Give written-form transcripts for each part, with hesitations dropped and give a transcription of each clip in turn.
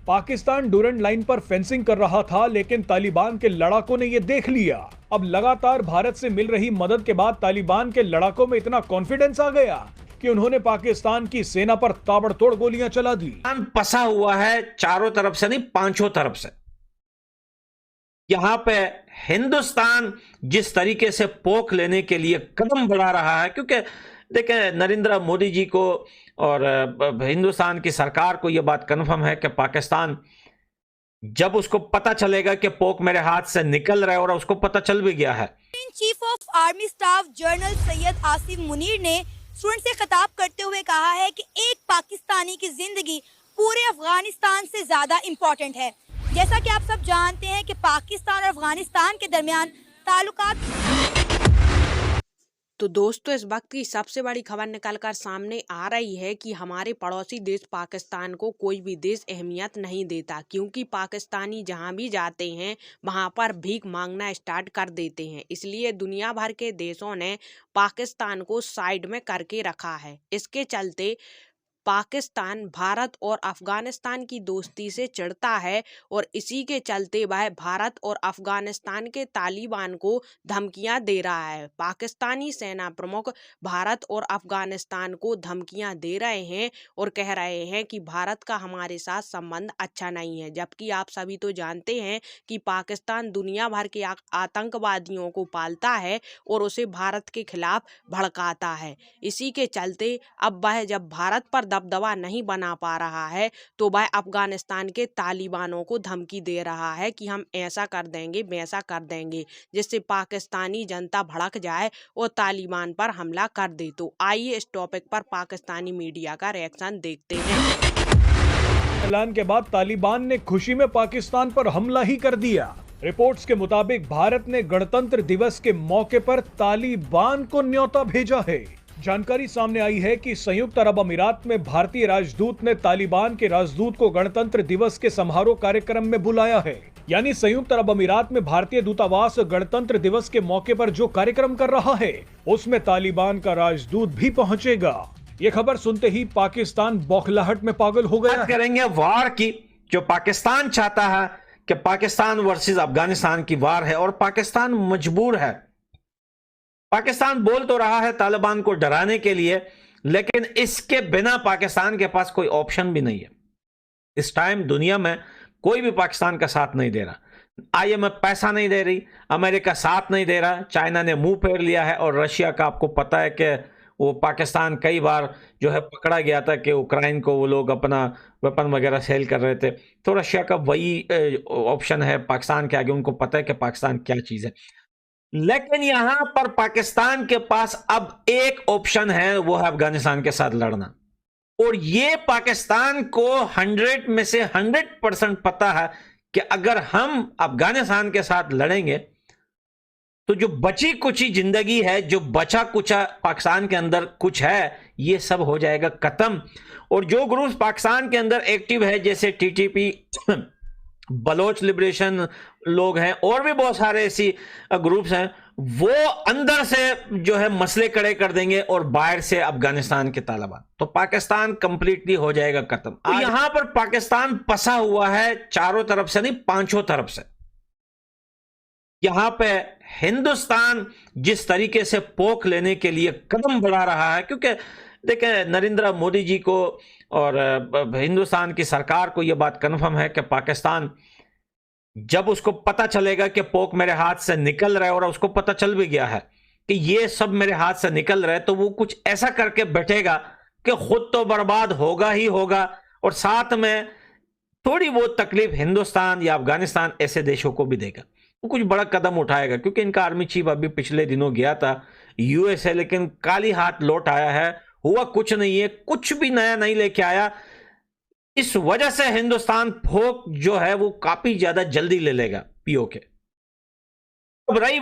Pakistan Durand line पर fencing कर रहा था, लेकिन तालिबान के लड़ाकों ने ये देख लिया। अब लगातार भारत से मिल रही मदद के बाद तालिबान के लड़ाकों में इतना कॉन्फिडेंस आ गया कि उन्होंने पाकिस्तान की सेना पर ताबड़तोड़ गोलियां चला दी। फंसा हुआ है चारों तरफ से नहीं, पांचों तरफ से। यहां पे हिंदुस्तान जिस तरीके से पोक लेने के लिए कदम बढ़ा रहा है, क्योंकि देखें नरेंद्र मोदी जी को और हिंदुस्तान की सरकार को यह बात कन्फर्म है कि पाकिस्तान जब उसको पता चलेगा कि पोक मेरे हाथ से निकल रहा है, और उसको पता चल भी गया है। Chief of army staff general Syed Asif Munir ने स्टूडेंट से खिताब करते हुए कहा है कि एक पाकिस्तानी की जिंदगी पूरे अफगानिस्तान से ज्यादा इम्पोर्टेंट है। जैसा कि आप सब जानते हैं कि पाकिस्तान और अफगानिस्तान के दरमियान ताल्लुकात। तो दोस्तों, इस वक्त की सबसे बड़ी खबर निकलकर सामने आ रही है कि हमारे पड़ोसी देश पाकिस्तान को कोई भी देश अहमियत नहीं देता, क्योंकि पाकिस्तानी जहां भी जाते हैं वहां पर भीख मांगना स्टार्ट कर देते हैं। इसलिए दुनिया भर के देशों ने पाकिस्तान को साइड में करके रखा है। इसके चलते पाकिस्तान भारत और अफगानिस्तान की दोस्ती से चिढ़ता है, और इसी के चलते वह भारत और अफगानिस्तान के तालिबान को धमकियां दे रहा है। पाकिस्तानी सेना प्रमुख भारत और अफगानिस्तान को धमकियां दे रहे हैं और कह रहे हैं कि भारत का हमारे साथ संबंध अच्छा नहीं है। जबकि आप सभी तो जानते हैं कि पाकिस्तान दुनिया भर के आतंकवादियों को पालता है और उसे भारत के खिलाफ भड़काता है। इसी के चलते अब वह जब भारत पर दबदबा नहीं बना पा रहा है, तो वह अफगानिस्तान के तालिबानों को धमकी दे रहा है कि हम ऐसा कर देंगे, वैसा कर देंगे, जिससे पाकिस्तानी जनता भड़क जाए और तालिबान पर हमला कर दे। तो आइए इस टॉपिक पर पाकिस्तानी मीडिया का रिएक्शन देखते हैं। ऐलान के बाद तालिबान ने खुशी में पाकिस्तान पर हमला ही कर दिया। रिपोर्ट्स के मुताबिक भारत ने गणतंत्र दिवस के मौके पर तालिबान को न्योता भेजा है। जानकारी सामने आई है कि संयुक्त अरब अमीरात में भारतीय राजदूत ने तालिबान के राजदूत को गणतंत्र दिवस के समारोह कार्यक्रम में बुलाया है। यानी संयुक्त अरब अमीरात में भारतीय दूतावास गणतंत्र दिवस के मौके पर जो कार्यक्रम कर रहा है, उसमें तालिबान का राजदूत भी पहुंचेगा। ये खबर सुनते ही पाकिस्तान बौखलाहट में पागल हो गया। बात करेंगे वार की, जो पाकिस्तान चाहता है कि पाकिस्तान वर्सेस अफगानिस्तान की वार है, और पाकिस्तान मजबूर है। पाकिस्तान बोल तो रहा है तालिबान को डराने के लिए, लेकिन इसके बिना पाकिस्तान के पास कोई ऑप्शन भी नहीं है। इस टाइम दुनिया में कोई भी पाकिस्तान का साथ नहीं दे रहा। IMF पैसा नहीं दे रही, अमेरिका साथ नहीं दे रहा, चाइना ने मुंह फेर लिया है, और रशिया का आपको पता है कि वो पाकिस्तान कई बार जो है पकड़ा गया था कि यूक्रेन को वो लोग अपना वेपन वगैरह सेल कर रहे थे। तो रशिया का वही ऑप्शन है पाकिस्तान के आगे, उनको पता है कि पाकिस्तान क्या चीज है। लेकिन यहां पर पाकिस्तान के पास अब एक ऑप्शन है, वो है अफगानिस्तान के साथ लड़ना। और ये पाकिस्तान को 100 में से 100% पता है कि अगर हम अफगानिस्तान के साथ लड़ेंगे तो जो बची कुची जिंदगी है, जो बचा कुचा पाकिस्तान के अंदर कुछ है, ये सब हो जाएगा खत्म। और जो ग्रुप्स पाकिस्तान के अंदर एक्टिव है, जैसे TTP, बलोच लिबरेशन लोग हैं, और भी बहुत सारे ऐसी ग्रुप्स हैं, वो अंदर से जो है मसले खड़े कर देंगे, और बाहर से अफगानिस्तान के तालिबान। तो पाकिस्तान कंप्लीटली हो जाएगा खत्म। तो यहां पर पाकिस्तान फंसा हुआ है चारों तरफ से नहीं, पांचों तरफ से। यहां पे हिंदुस्तान जिस तरीके से पोक लेने के लिए कदम बढ़ा रहा है, क्योंकि देखें नरेंद्र मोदी जी को और हिंदुस्तान की सरकार को यह बात कन्फर्म है कि पाकिस्तान जब उसको पता चलेगा कि पोक मेरे हाथ से निकल रहा है, और उसको पता चल भी गया है कि ये सब मेरे हाथ से निकल रहा है, तो वो कुछ ऐसा करके बैठेगा कि खुद तो बर्बाद होगा ही होगा, और साथ में थोड़ी बहुत तकलीफ हिंदुस्तान या अफगानिस्तान ऐसे देशों को भी देगा। वो कुछ बड़ा कदम उठाएगा, क्योंकि इनका आर्मी चीफ अभी पिछले दिनों गया था USA, लेकिन काली हाथ लौट आया है। हुआ कुछ नहीं है, कुछ भी नया नहीं लेके आया। इस वजह से हिंदुस्तान फोक जो है वो काफी ज्यादा जल्दी ले लेगा POK। अब रही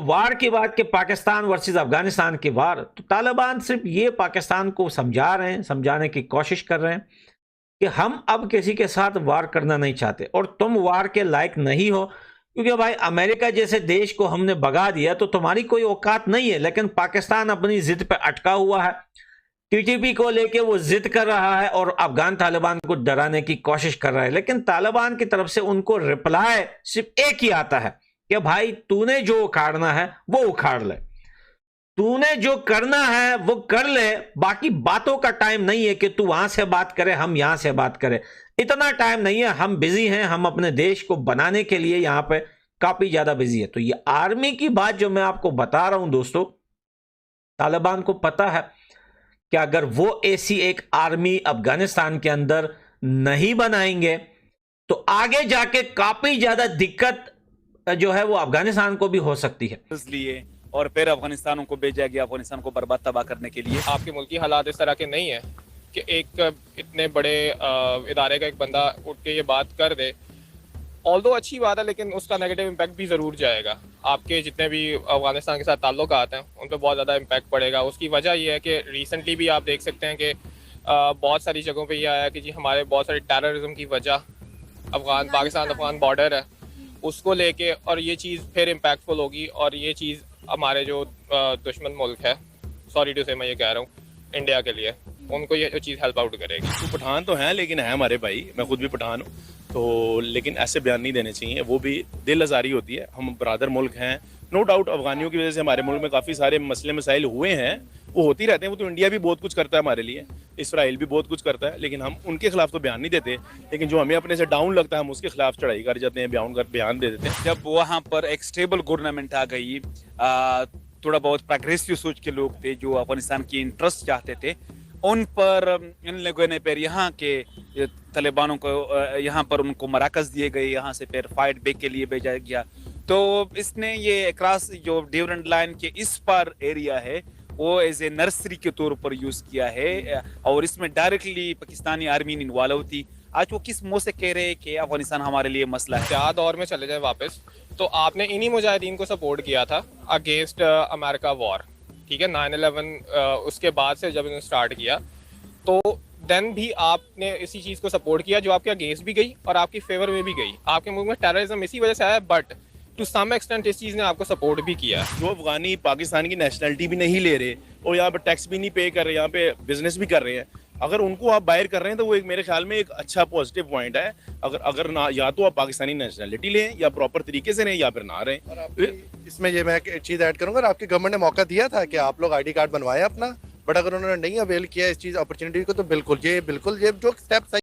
वार की बात कि पाकिस्तान वर्सेस अफगानिस्तान की वार, तो तालिबान सिर्फ ये पाकिस्तान को समझा रहे हैं, समझाने की कोशिश कर रहे हैं कि हम अब किसी के साथ वार करना नहीं चाहते, और तुम वार के लायक नहीं हो, क्योंकि भाई अमेरिका जैसे देश को हमने भगा दिया तो तुम्हारी कोई औकात नहीं है। लेकिन पाकिस्तान अपनी जिद पे अटका हुआ है। टीटीपी को लेके वो जिद कर रहा है और अफगान तालिबान को डराने की कोशिश कर रहा है, लेकिन तालिबान की तरफ से उनको रिप्लाई सिर्फ एक ही आता है कि भाई तूने जो उखाड़ना है वो उखाड़ ले, तूने जो करना है वो कर ले, बाकी बातों का टाइम नहीं है कि तू वहां से बात करे हम यहां से बात करें, इतना टाइम नहीं है, हम बिजी हैं, हम अपने देश को बनाने के लिए यहां पे काफी ज्यादा बिजी है। तो ये आर्मी की बात जो मैं आपको बता रहा हूं दोस्तों, तालिबान को पता है कि अगर वो ऐसी एक आर्मी अफगानिस्तान के अंदर नहीं बनाएंगे तो आगे जाके काफी ज्यादा दिक्कत जो है वो अफगानिस्तान को भी हो सकती है। इसलिए और फिर अफगानिस्तान को भेजा गया अफगानिस्तान को बर्बाद तबाह करने के लिए। आपके मुल्क की हालात इस तरह के नहीं है कि एक इतने बड़े इदारे का एक बंदा उठ के ये बात कर दे। ऑल्दो अच्छी बात है, लेकिन उसका नेगेटिव इम्पैक्ट भी ज़रूर जाएगा। आपके जितने भी अफगानिस्तान के साथ ताल्लुकात हैं उन पर बहुत ज़्यादा इम्पैक्ट पड़ेगा। उसकी वजह ये है कि रिसेंटली भी आप देख सकते हैं कि बहुत सारी जगहों पे ये आया कि जी हमारे बहुत सारी टेररिज्म की वजह पाकिस्तान अफगान बॉर्डर है उसको लेके, और ये चीज़ फिर इम्पैक्टफुल होगी। और ये चीज़ हमारे जो दुश्मन मुल्क है, सॉरी टू से मैं ये कह रहा हूँ, इंडिया के लिए उनको ये चीज़ हेल्प आउट करेगी। तो पठान तो हैं, लेकिन है हमारे भाई, मैं खुद भी पठान हूँ, तो लेकिन ऐसे बयान नहीं देने चाहिए, वो भी दिल आज़ारी होती है। हम बरादर मुल्क हैं, नो डाउट अफगानियों की वजह से हमारे मुल्क में काफ़ी सारे मसले मसाइल हुए हैं, वो होते ही रहते हैं। वो तो इंडिया भी बहुत कुछ करता है हमारे लिए, इसराइल भी बहुत कुछ करता है, लेकिन हम उनके खिलाफ तो बयान नहीं देते। लेकिन जो हमें अपने से डाउन लगता है हम उसके खिलाफ चढ़ाई कर जाते हैं, बयान दे देते हैं। जब वहाँ पर एक स्टेबल गवर्नमेंट आ गई, थोड़ा बहुत प्रोग्रेसिव सोच के लोग थे जो अफगानिस्तान की इंटरेस्ट चाहते थे, उन पर इन लोगों ने फिर यहाँ के तालिबानों को यहाँ पर उनको मराकज दिए गए, यहाँ से फिर फाइट बैक के लिए भेजा गया। तो इसने ये क्रॉस जो डिफरेंट लाइन के इस पर एरिया है वो एज ए नर्सरी के तौर पर यूज किया है, और इसमें डायरेक्टली पाकिस्तानी आर्मी इन्वॉल्व थी। आज वो किस मुंह से कह रहे हैं कि अफगानिस्तान हमारे लिए मसला है। क्या दौर में चले जाए वापस, तो आपने इन्हीं मुजाहिदीन को सपोर्ट किया था अगेंस्ट अमेरिका वॉर, ठीक है, 9/11 उसके बाद से जब इन्होंने स्टार्ट किया, तो देन भी आपने इसी चीज़ को सपोर्ट किया जो आपके अगेंस्ट भी गई और आपकी फेवर में भी गई। आपके मुल्क में टेररिज्म इसी वजह से आया, बट टू सम एक्सटेंट इस चीज़ ने आपको सपोर्ट भी किया। जो अफगानी पाकिस्तान की नेशनलिटी भी नहीं ले रहे और यहाँ पे टैक्स भी नहीं पे कर रहे, यहाँ पे बिजनेस भी कर रहे हैं, अगर उनको आप बाहर कर रहे हैं तो वो एक मेरे ख्याल में एक अच्छा पॉजिटिव पॉइंट है। अगर ना या तो आप पाकिस्तानी नेशनलिटी लें या प्रॉपर तरीके से रहें या फिर ना रहें। इसमें ये मैं एक चीज़ ऐड करूँगा, आपकी गवर्नमेंट ने मौका दिया था कि आप लोग ID कार्ड बनवाएं अपना, बट अगर उन्होंने नहीं अवेल किया इस चीज़ अपॉर्चुनिटी को, तो बिल्कुल ये जो स्टेप्स